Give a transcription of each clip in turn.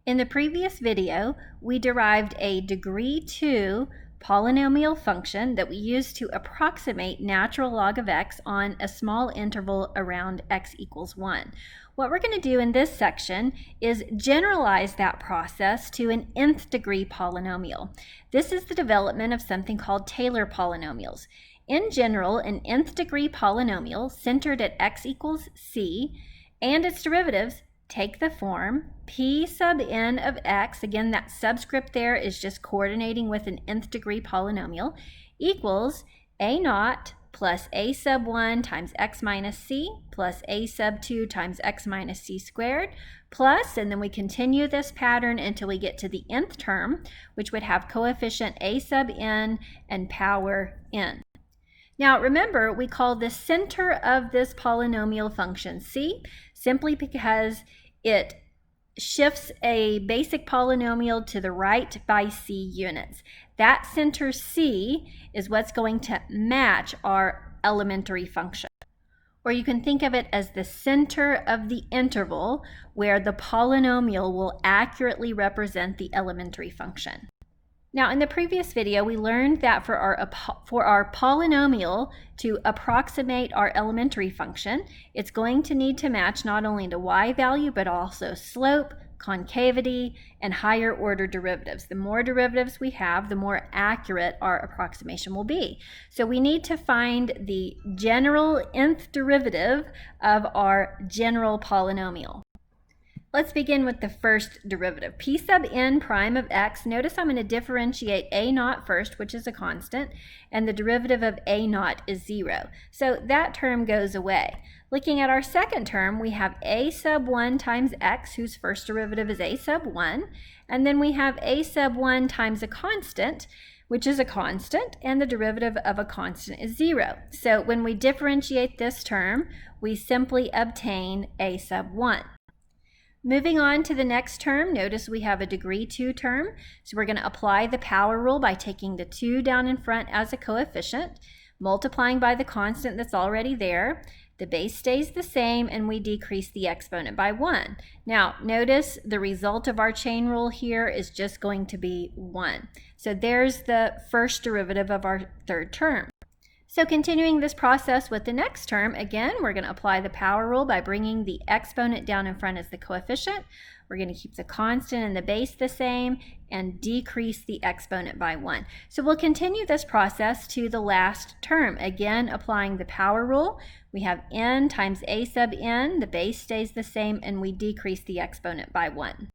In the previous video, we derived a degree 2 polynomial function that we used to approximate natural log of x on a small interval around x equals 1. What we're going to do in this section is generalize that process to an nth degree polynomial. This is the development of something called Taylor polynomials. In general, an nth degree polynomial centered at x equals c and its derivatives take the form p sub n of x, again that subscript there is just coordinating with an nth degree polynomial, equals a naught plus a sub 1 times x minus c plus a sub 2 times x minus c squared plus, and then we continue this pattern until we get to the nth term, which would have coefficient a sub n and power n. Now remember, we call the center of this polynomial function c simply because it shifts a basic polynomial to the right by c units. That center c is what's going to match our elementary function. Or you can think of it as the center of the interval where the polynomial will accurately represent the elementary function. Now, in the previous video, we learned that for our polynomial to approximate our elementary function, it's going to need to match not only the y value, but also slope, concavity, and higher order derivatives. The more derivatives we have, the more accurate our approximation will be. So we need to find the general nth derivative of our general polynomial. Let's begin with the first derivative. P sub n prime of x. Notice I'm going to differentiate a naught first, which is a constant, and the derivative of a naught is 0. So that term goes away. Looking at our second term, we have a sub 1 times x, whose first derivative is a sub 1, and then we have a sub 1 times a constant, which is a constant, and the derivative of a constant is 0. So when we differentiate this term, we simply obtain a sub 1. Moving on to the next term, notice we have a degree 2 term. So we're going to apply the power rule by taking the 2 down in front as a coefficient, multiplying by the constant that's already there. The base stays the same, and we decrease the exponent by 1. Now, notice the result of our chain rule here is just going to be 1. So there's the first derivative of our third term. So continuing this process with the next term, again, we're going to apply the power rule by bringing the exponent down in front as the coefficient. We're going to keep the constant and the base the same and decrease the exponent by 1. So we'll continue this process to the last term. Again, applying the power rule, we have n times a sub n, the base stays the same, and we decrease the exponent by 1.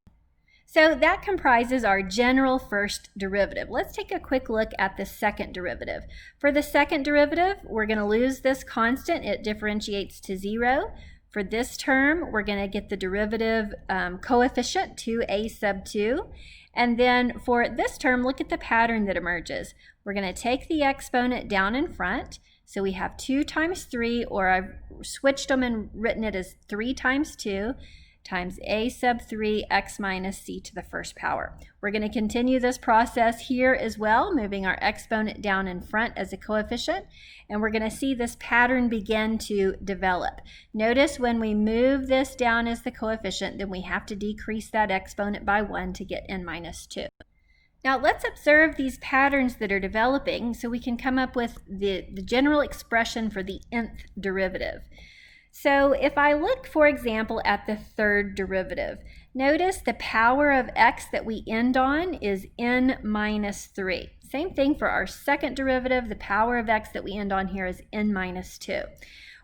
So that comprises our general first derivative. Let's take a quick look at the second derivative. For the second derivative, we're going to lose this constant. It differentiates to 0. For this term, we're going to get the derivative coefficient, 2a sub 2. And then for this term, look at the pattern that emerges. We're going to take the exponent down in front. So we have 2 times 3, or I've switched them and written it as 3 times 2. Times a sub 3 x minus c to the first power. We're going to continue this process here as well, moving our exponent down in front as a coefficient, and we're going to see this pattern begin to develop. Notice when we move this down as the coefficient, then we have to decrease that exponent by 1 to get n minus 2. Now let's observe these patterns that are developing so we can come up with the general expression for the nth derivative. So if I look, for example, at the third derivative, notice the power of x that we end on is n minus 3. Same thing for our second derivative, the power of x that we end on here is n minus 2.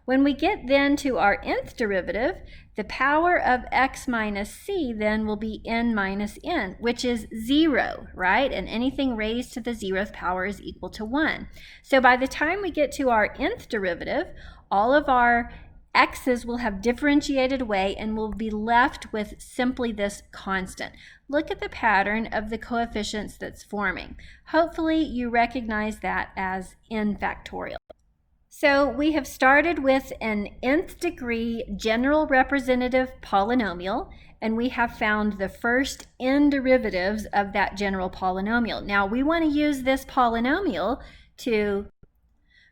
When we get then to our nth derivative, the power of x minus c then will be n minus n, which is 0, right? And anything raised to the 0th power is equal to 1. So by the time we get to our nth derivative, all of our x's will have differentiated away and we'll be left with simply this constant. Look at the pattern of the coefficients that's forming. Hopefully you recognize that as n factorial. So we have started with an nth degree general representative polynomial, and we have found the first n derivatives of that general polynomial. Now we want to use this polynomial to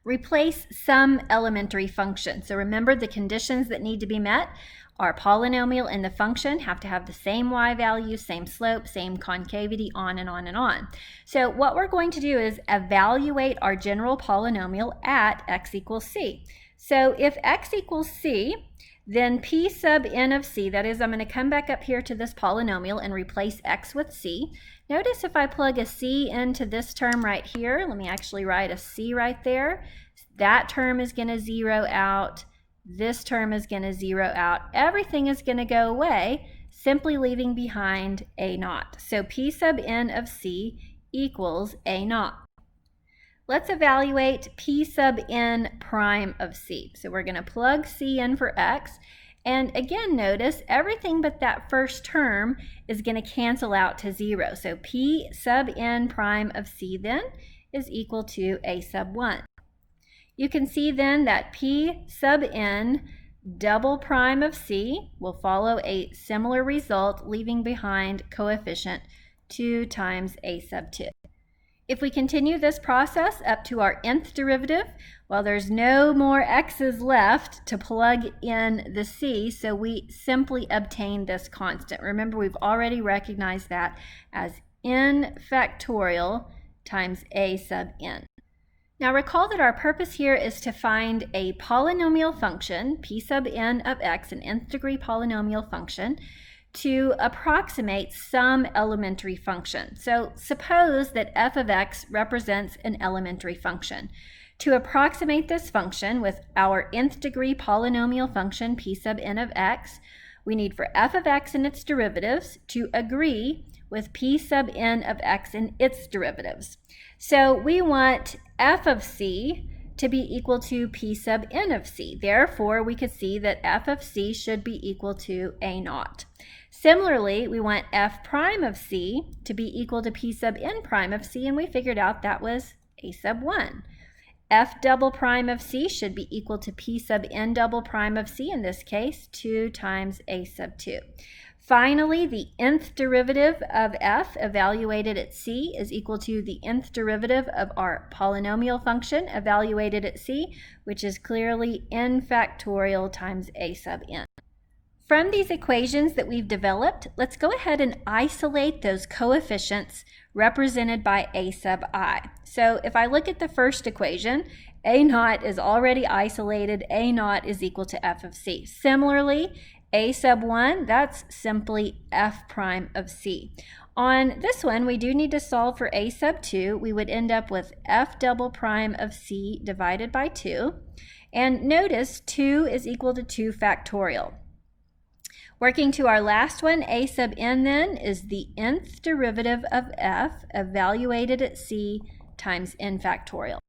replace some elementary function. So remember the conditions that need to be met Our polynomial and the function have to have the same y value, same slope, same concavity, on and on and on. So what we're going to do is evaluate our general polynomial at x equals c. So if x equals c, then p sub n of c, that is, I'm going to come back up here to this polynomial and replace x with c. Notice if I plug a c into this term right here, let me actually write a c right there. That term is going to zero out. This term is going to zero out. Everything is going to go away, simply leaving behind a naught. So p sub n of c equals a naught. Let's evaluate p sub n prime of c. So we're going to plug c in for x. And again, notice everything but that first term is going to cancel out to 0. So p sub n prime of c then is equal to a sub 1. You can see then that p sub n double prime of c will follow a similar result, leaving behind coefficient 2 times a sub 2. If we continue this process up to our nth derivative, well, there's no more x's left to plug in the c, so we simply obtain this constant. Remember, we've already recognized that as n factorial times a sub n. Now recall that our purpose here is to find a polynomial function, p sub n of x, an nth degree polynomial function, to approximate some elementary function. So suppose that f of x represents an elementary function. To approximate this function with our nth degree polynomial function, p sub n of x, we need for f of x and its derivatives to agree with p sub n of x and its derivatives. So we want f of c to be equal to p sub n of c. Therefore, we could see that f of c should be equal to a naught. Similarly, we want f prime of c to be equal to p sub n prime of c, and we figured out that was a sub 1. F double prime of c should be equal to p sub n double prime of c, in this case, 2 times a sub 2. Finally, the nth derivative of f evaluated at c is equal to the nth derivative of our polynomial function evaluated at c, which is clearly n factorial times a sub n. From these equations that we've developed, let's go ahead and isolate those coefficients represented by a sub I. So if I look at the first equation, a naught is already isolated. A naught is equal to f of c. Similarly, a sub 1, that's simply f prime of c. On this one, we do need to solve for a sub 2. We would end up with f double prime of c divided by 2. And notice 2 is equal to 2 factorial. Working to our last one, a sub n then is the nth derivative of f evaluated at c times n factorial.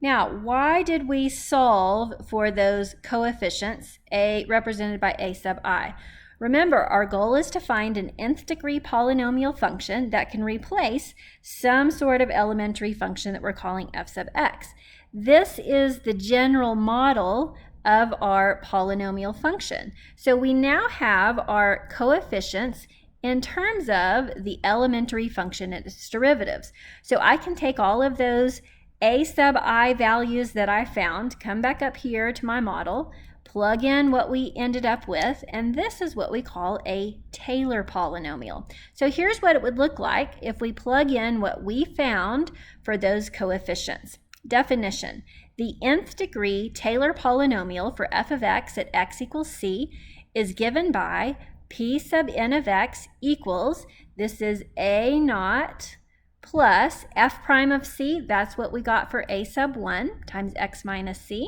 Now, why did we solve for those coefficients, a represented by a sub I? Remember, our goal is to find an nth degree polynomial function that can replace some sort of elementary function that we're calling f sub x. This is the general model of our polynomial function. So we now have our coefficients in terms of the elementary function and its derivatives. So I can take all of those a sub I values that I found, come back up here to my model, plug in what we ended up with, and this is what we call a Taylor polynomial. So here's what it would look like if we plug in what we found for those coefficients. Definition: the nth degree Taylor polynomial for f of x at x equals c is given by p sub n of x equals, this is a naught plus f prime of c, that's what we got for a sub 1, times x minus c.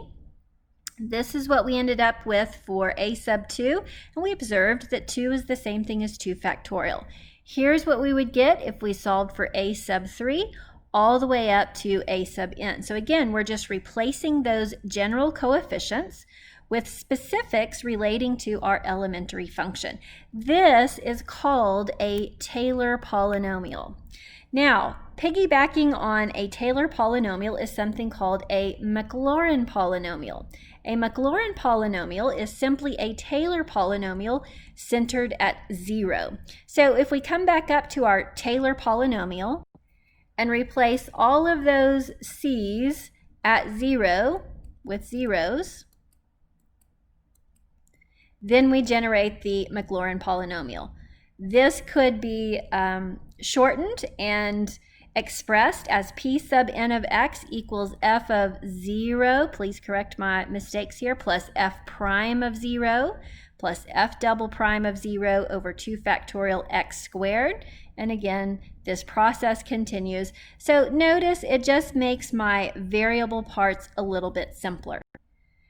This is what we ended up with for a sub 2, and we observed that 2 is the same thing as 2 factorial. Here's what we would get if we solved for a sub 3 all the way up to a sub n. So again, we're just replacing those general coefficients with specifics relating to our elementary function. This is called a Taylor polynomial. Now, piggybacking on a Taylor polynomial is something called a Maclaurin polynomial. A Maclaurin polynomial is simply a Taylor polynomial centered at 0. So if we come back up to our Taylor polynomial and replace all of those c's at 0 with zeros, Then we generate the Maclaurin polynomial. This could be shortened and expressed as p sub n of x equals f of 0, please correct my mistakes here, plus f prime of 0 plus f double prime of 0 over 2 factorial x squared. And again, this process continues. So notice it just makes my variable parts a little bit simpler.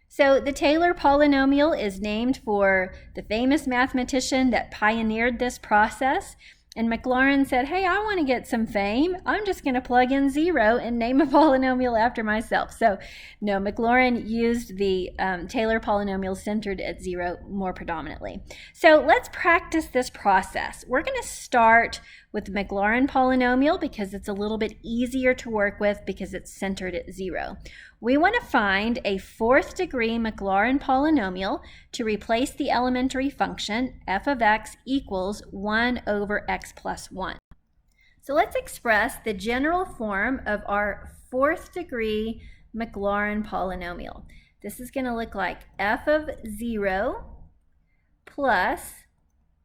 So the Taylor polynomial is named for the famous mathematician that pioneered this process. And Maclaurin said, hey, I want to get some fame. I'm just going to plug in 0 and name a polynomial after myself. So no, Maclaurin used the Taylor polynomial centered at 0 more predominantly. So let's practice this process. We're going to start with the Maclaurin polynomial because it's a little bit easier to work with because it's centered at 0. We want to find a 4th degree Maclaurin polynomial to replace the elementary function f of x equals 1 over x plus 1. So let's express the general form of our 4th degree Maclaurin polynomial. This is going to look like f of 0 plus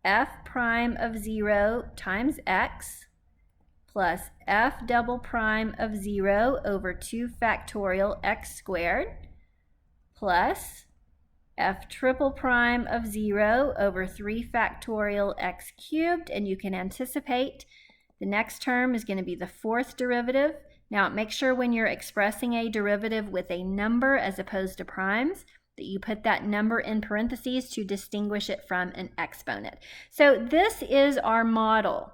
f prime of 0 times x plus f double prime of 0 over 2 factorial x squared plus f triple prime of 0 over 3 factorial x cubed. And you can anticipate the next term is going to be the 4th derivative. Now make sure when you're expressing a derivative with a number as opposed to primes that you put that number in parentheses to distinguish it from an exponent. So this is our model.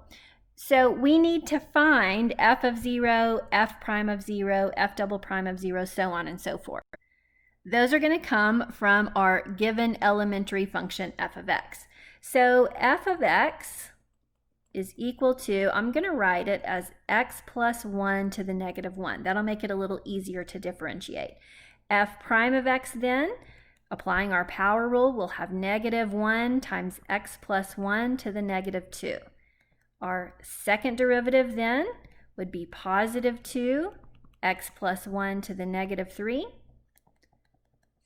So we need to find f of 0, f prime of 0, f double prime of 0, so on and so forth. Those are going to come from our given elementary function f of x. So f of x is equal to, I'm going to write it as x plus 1 to the negative 1. That'll make it a little easier to differentiate. F prime of x then, applying our power rule, we'll have negative 1 times x plus 1 to the negative 2. Our second derivative then would be positive 2, x plus 1 to the negative 3.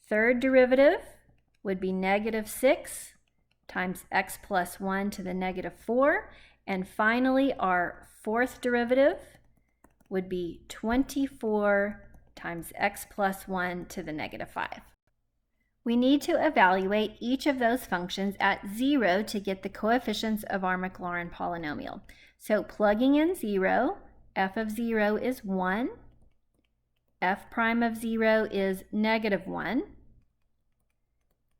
Third derivative would be negative 6 times x plus 1 to the negative 4. And finally, our 4th derivative would be 24 times x plus 1 to the negative 5. We need to evaluate each of those functions at 0 to get the coefficients of our Maclaurin polynomial. So plugging in 0, f of 0 is 1, f prime of 0 is negative 1,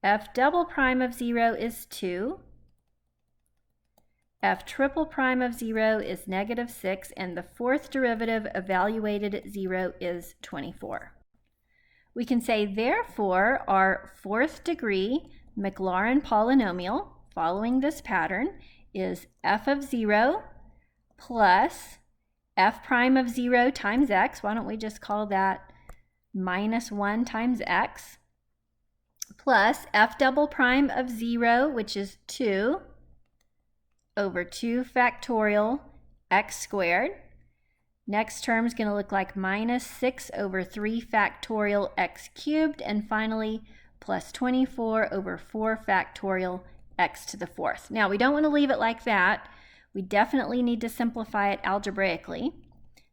f double prime of 0 is 2, f triple prime of 0 is negative 6, and the 4th derivative evaluated at 0 is 24. We can say, therefore, our 4th degree Maclaurin polynomial, following this pattern, is f of 0 plus f prime of 0 times x. Why don't we just call that minus 1 times x, plus f double prime of 0, which is 2, over 2 factorial x squared. Next term is going to look like minus 6 over 3 factorial x cubed, and finally plus 24 over 4 factorial x to the 4th. Now we don't want to leave it like that. We definitely need to simplify it algebraically.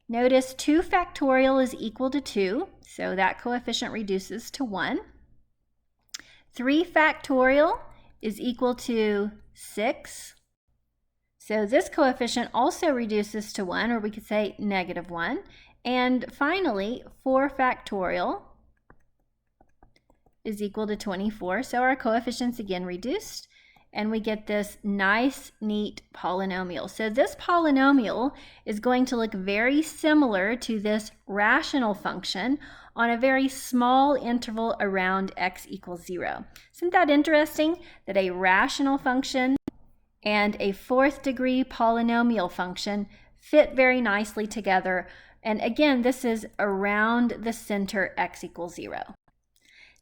Notice 2 factorial is equal to 2, so that coefficient reduces to 1. 3 factorial is equal to 6. So this coefficient also reduces to 1, or we could say negative 1. And finally, 4 factorial is equal to 24. So our coefficients again reduced, and we get this nice, neat polynomial. So this polynomial is going to look very similar to this rational function on a very small interval around x equals 0. Isn't that interesting that a rational function and a 4th degree polynomial function fit very nicely together? And again, this is around the center x equals 0.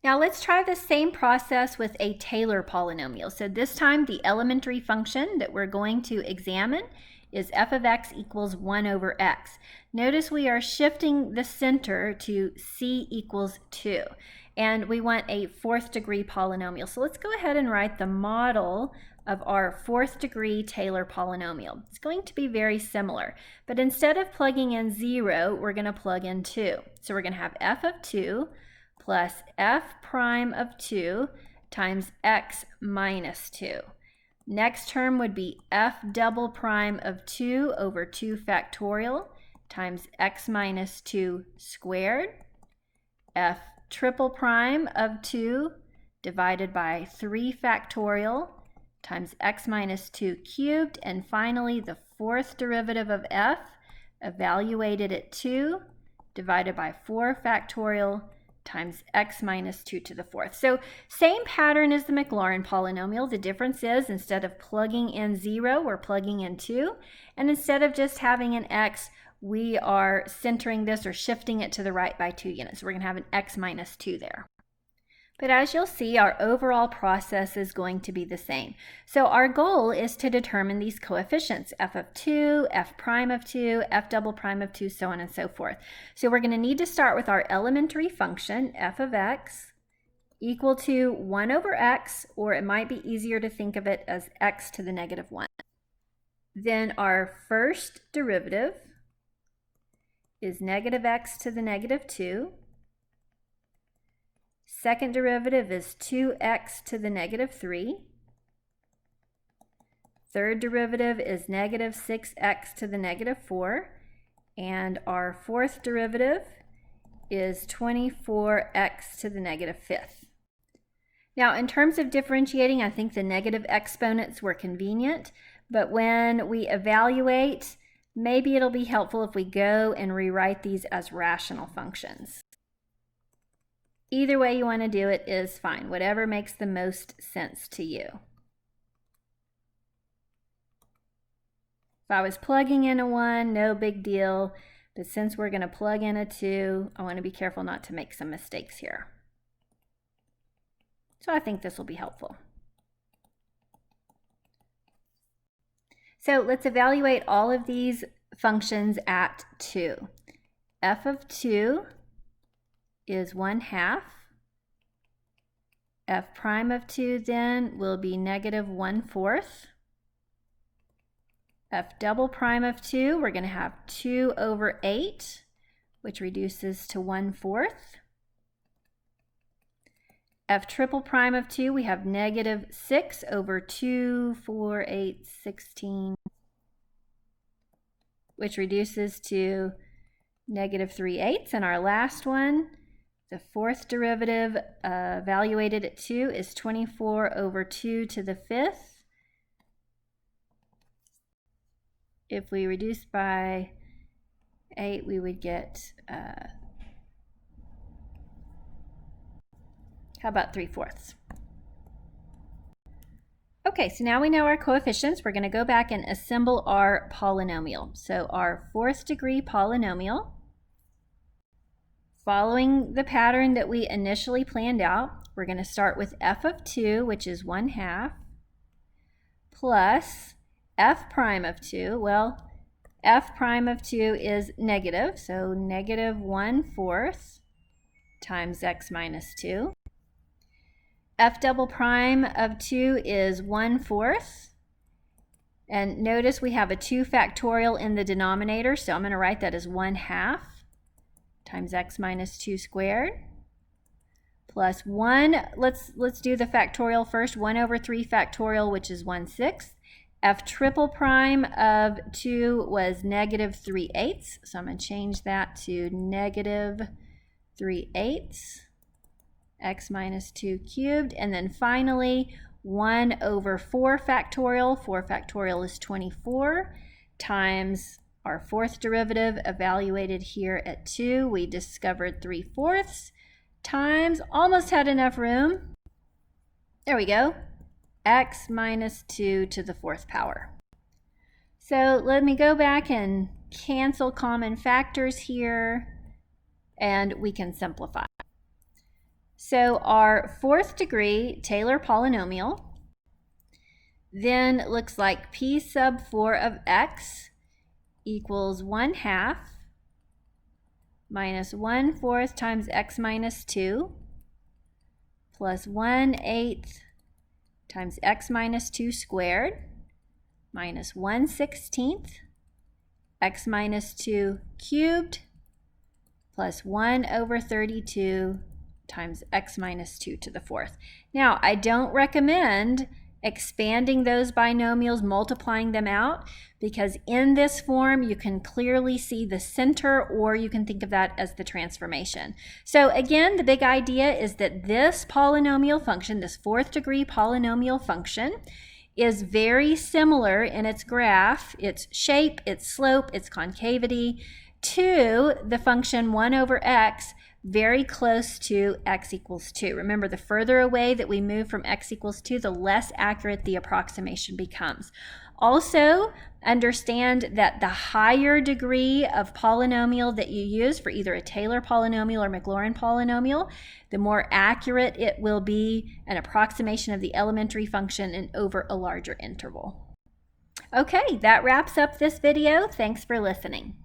Now let's try the same process with a Taylor polynomial. So this time the elementary function that we're going to examine is f of x equals 1 over x. Notice we are shifting the center to c equals 2. and we want a fourth degree polynomial. So let's go ahead and write the model of our fourth degree Taylor polynomial. It's going to be very similar, but instead of plugging in 0, we're going to plug in 2. So we're going to have f of 2 plus f prime of 2 times x minus 2. Next term would be f double prime of 2 over 2 factorial times x minus 2 squared, f triple prime of 2 divided by 3 factorial times x minus 2 cubed, and finally the fourth derivative of f evaluated at 2 divided by 4 factorial times x minus 2 to the fourth. So same pattern as the Maclaurin polynomial. The difference is instead of plugging in 0, we're plugging in 2. And instead of just having an x, we are centering this or shifting it to the right by 2 units. So we're going to have an x minus 2 there. But as you'll see, our overall process is going to be the same. So our goal is to determine these coefficients, f of 2, f prime of 2, f double prime of 2, so on and so forth. So we're going to need to start with our elementary function, f of x, equal to 1 over x, or it might be easier to think of it as x to the negative 1. Then our first derivative is negative x to the negative 2. Second derivative is 2x to the negative 3. Third derivative is negative 6x to the negative 4. And our fourth derivative is 24x to the negative 5th. Now, in terms of differentiating, I think the negative exponents were convenient, but when we evaluate, maybe it'll be helpful if we go and rewrite these as rational functions. Either way you want to do it is fine, whatever makes the most sense to you. If I was plugging in a 1, no big deal, but since we're going to plug in a 2, I want to be careful not to make some mistakes here. So I think this will be helpful. So let's evaluate all of these functions at 2. F of 2 is 1/2. F prime of 2 then will be negative 1/4. F double prime of 2, we're going to have 2 over 8, which reduces to 1/4. F triple prime of 2, we have negative 6 over 2, 4, 8, 16, which reduces to negative 3/8. And our last one, the fourth derivative evaluated at 2 is 24 over 2 to the 5th. If we reduce by 8, we would get, how about 3/4? Okay, so now we know our coefficients. We're going to go back and assemble our polynomial. So our fourth degree polynomial, following the pattern that we initially planned out, we're going to start with f of 2, which is 1/2, plus f prime of 2. Well, f prime of 2 is negative, so negative 1/4 times x minus 2. F double prime of 2 is 1/4. And notice we have a 2 factorial in the denominator, so I'm going to write that as 1/2 times x minus 2 squared, plus 1, let's do the factorial first, 1 over 3 factorial, which is 1/6. F triple prime of 2 was negative 3/8, so I'm going to change that to negative 3/8, x minus 2 cubed, and then finally 1 over 4 factorial, 4 factorial is 24, times our fourth derivative evaluated here at 2, we discovered 3/4, times, almost had enough room, there we go, x minus 2 to the 4th power. So let me go back and cancel common factors here, and we can simplify. So our fourth degree Taylor polynomial then looks like p sub 4 of x equals 1/2 minus 1/4 times x minus 2 plus 1/8 times x minus 2 squared minus 1/16 x minus 2 cubed plus 1/32 times x minus 2 to the 4th. Now, I don't recommend expanding those binomials, multiplying them out, because in this form you can clearly see the center, or you can think of that as the transformation. So again, the big idea is that this polynomial function, this 4th degree polynomial function, is very similar in its graph, its shape, its slope, its concavity, to the function 1 over x, very close to x equals 2. Remember, the further away that we move from x equals 2, the less accurate the approximation becomes. Also, understand that the higher degree of polynomial that you use for either a Taylor polynomial or Maclaurin polynomial, the more accurate it will be an approximation of the elementary function and over a larger interval. Okay, that wraps up this video. Thanks for listening.